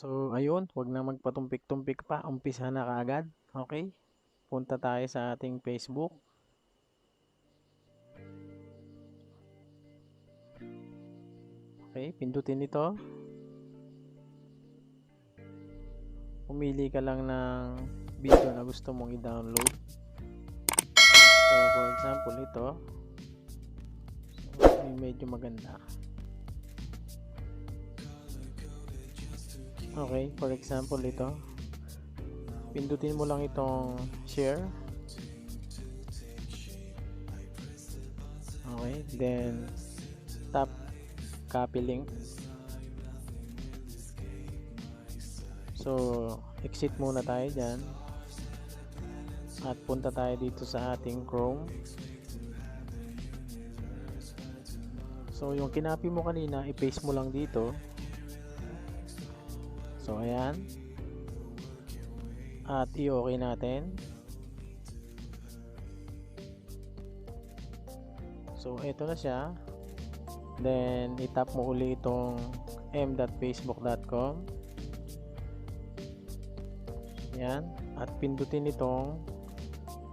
So, ayun, wag na magpatumpik-tumpik pa. Umpisa na kaagad. Okay? Punta tayo sa ating Facebook. Okay, pindutin ito. Pumili ka lang ng video na gusto mong i-download. So, for example, ito. So, medyo maganda. Okay, for example, ito. Pindutin mo lang itong share. Okay, then tap copy link. So, exit muna tayo dyan. At punta tayo dito sa ating Chrome. So, yung kinapi mo kanina, i-paste mo lang dito. So, ayan. At i-okay natin. So, ito na siya. Then, itap mo uli itong m.facebook.com. Ayan. At pindutin itong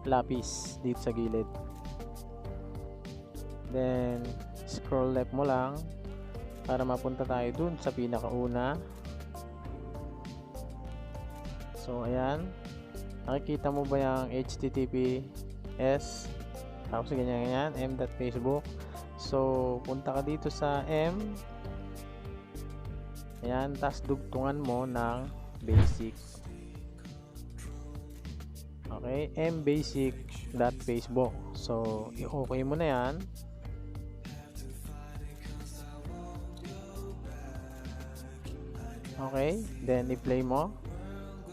lapis dito sa gilid. Then, scroll left mo lang para mapunta tayo dun sa pinakauna. So, ayan. Nakikita mo ba yung HTTPS? Tapos ganyan, m.facebook. So, punta ka dito sa M. Ayan. Tapos dugtungan mo ng basic. Okay. mbasic.facebook. So, i-okay mo na yan. Okay. Then, i-play mo.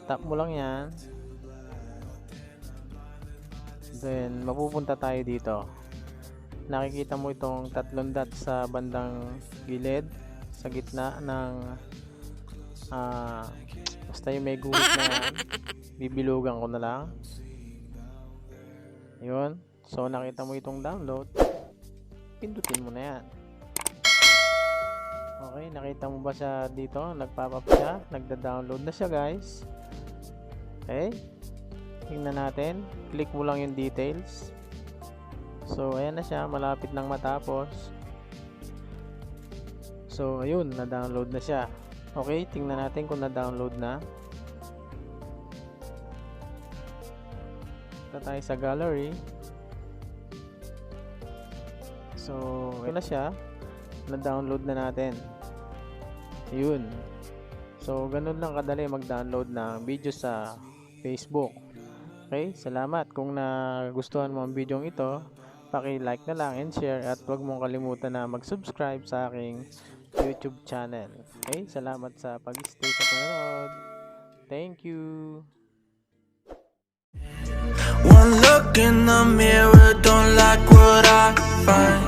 Tap mo lang yan. Then, mapupunta tayo dito. Nakikita mo itong tatlong dot sa bandang gilid, sa gitna ng basta yung may guhit na yan. Bibilugan ko na lang. Yun. So, nakita mo itong download. Pindutin mo na yan. Okay, nakita mo ba siya dito? Nagpop-up siya. Nagda-download na siya, guys. Okay. Tingnan natin. Click mo lang yung details. So, ayan na siya. Malapit nang matapos. So, ayun. Na-download na siya. Okay. Tingnan natin kung na-download na. Punta tayo sa gallery. So, ayun na siya. Na-download na natin. Ayun. So, ganun lang kadali mag-download ng video sa Facebook. Okay, salamat. Kung nagustuhan mo ang video ito, paki-like na lang and share at huwag mong kalimutan na mag-subscribe sa aking YouTube channel. Okay, salamat sa pag-stay sa panonood. Thank you. One look in the mirror, don't like what I find.